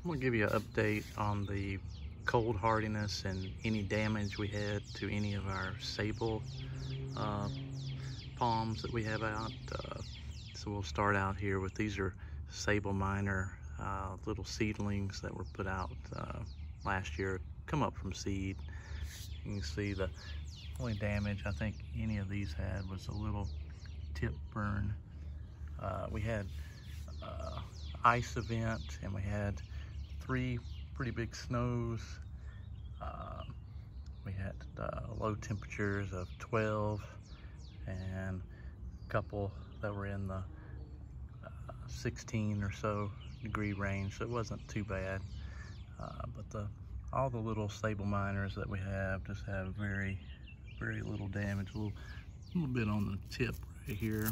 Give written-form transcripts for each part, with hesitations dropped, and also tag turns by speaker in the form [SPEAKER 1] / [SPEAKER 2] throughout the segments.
[SPEAKER 1] I'm gonna give you an update on the cold hardiness and any damage we had to any of our Sabal palms that we have out. So we'll start out here with, these are Sabal minor little seedlings that were put out last year, come up from seed. You can see the only damage I think any of these had was a little tip burn. We had ice event, and we had 3 pretty big snows. We had low temperatures of 12 and a couple that were in the 16 or so degree range, so it wasn't too bad. But all the little Sabal minors that we have just have very little damage. A little bit on the tip right here.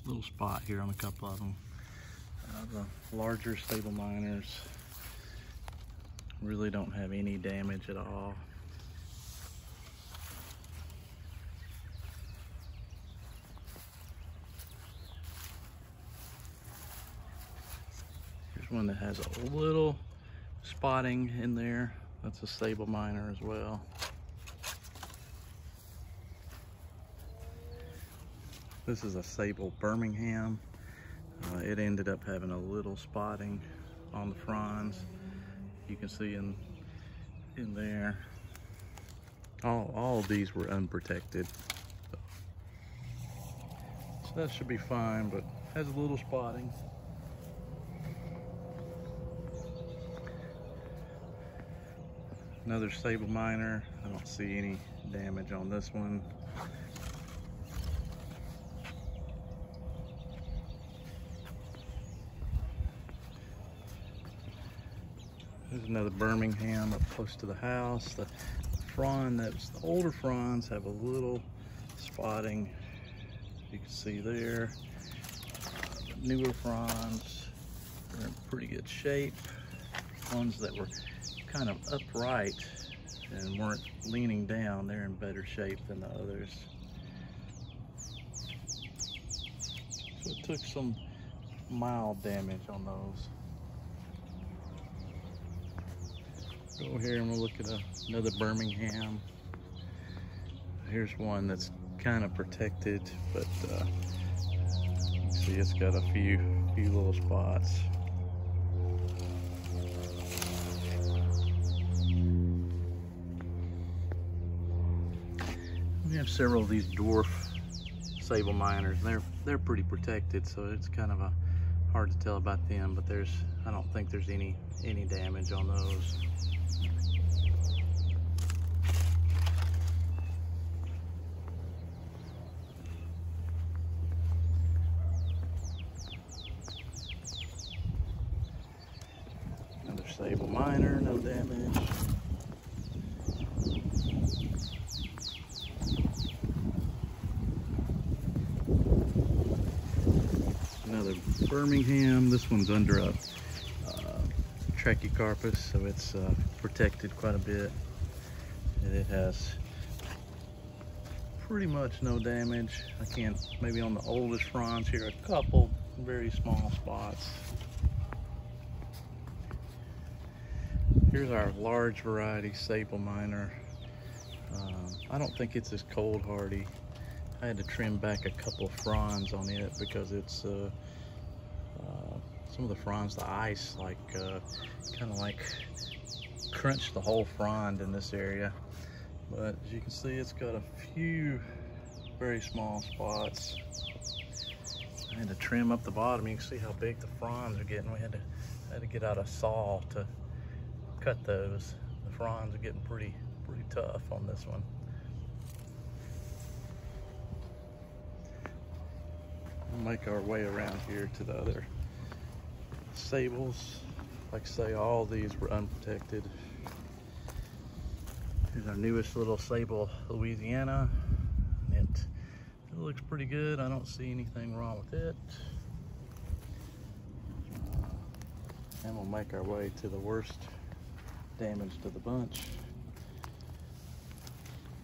[SPEAKER 1] Little spot here on a couple of them. The larger Sabal minors really don't have any damage at all. Here's one that has a little spotting in there. That's a Sabal minor as well. This is a Sabal Birmingham. It ended up having a little spotting on the fronds. You can see in there. All of these were unprotected. So that should be fine, but has a little spotting. Another Sabal minor. I don't see any damage on this one. There's another Birmingham up close to the house. The frond, the older fronds have a little spotting. You can see there. The newer fronds are in pretty good shape. Ones that were kind of upright and weren't leaning down, they're in better shape than the others. So it took some mild damage on those. Go here and we'll look at another Birmingham. Here's one that's kind of protected, but you can see it's got a few little spots. We have several of these dwarf Sabal minors. They're pretty protected, so it's kind of hard to tell about them. But I don't think there's any damage on those. Another Sabal minor, no damage. Another Birmingham. This one's under a trachycarpus, so it's protected quite a bit. And it has pretty much no damage. Maybe on the oldest fronds here, a couple very small spots. Here's our large variety Sabal minor. I don't think it's as cold hardy. I had to trim back a couple fronds on it because it's some of the fronds, the ice kind of crunched the whole frond in this area. But as you can see, it's got a few very small spots. I had to trim up the bottom. You can see how big the fronds are getting. We had to get out a saw to cut those. The fronds are getting pretty tough on this one. We'll make our way around here to the other Sabals. Like I say, all these were unprotected. Here's our newest little Sabal, Louisiana. It looks pretty good. I don't see anything wrong with it. And we'll make our way to the worst damage to the bunch.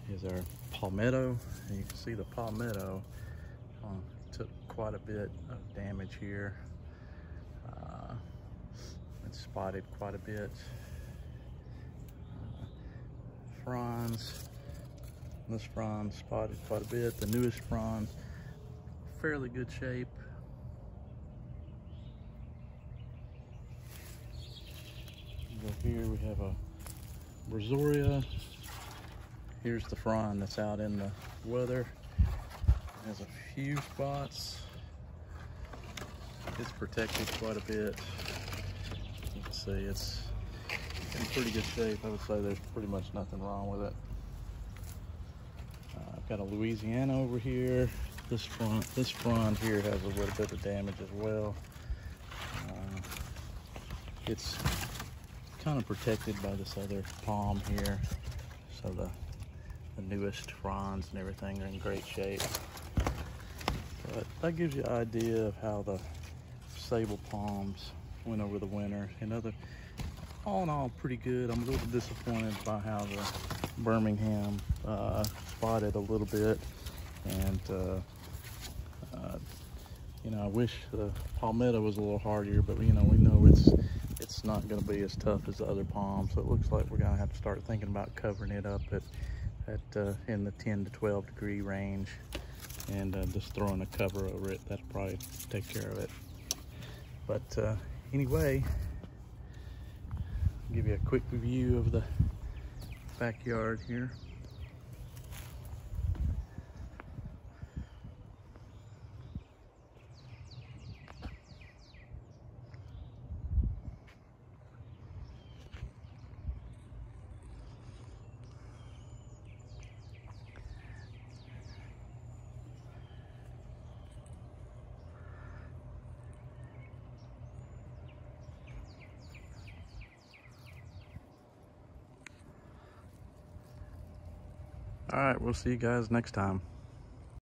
[SPEAKER 1] Here's our palmetto, and you can see the palmetto took quite a bit of damage here. It's spotted quite a bit. Fronds. This frond spotted quite a bit. The newest fronds, fairly good shape. Over here we have a brazoria. Here's the frond that's out in the weather. It has a few spots. It's protected quite a bit. You can see it's in pretty good shape. I would say there's pretty much nothing wrong with it. I've got a Louisiana over here. This frond here has a little bit of damage as well. It's kind of protected by this other palm here. So the newest fronds and everything are in great shape. But that gives you an idea of how the sable palms went over the winter. All in all, pretty good. I'm a little disappointed by how the Birmingham spotted a little bit, and you know, I wish the palmetto was a little hardier, but you know, we know it's not going to be as tough as the other palms. So it looks like we're going to have to start thinking about covering it up in the 10 to 12 degree range, and just throwing a cover over it. That'll probably take care of it. But anyway, I'll give you a quick review of the backyard here. All right, we'll see you guys next time.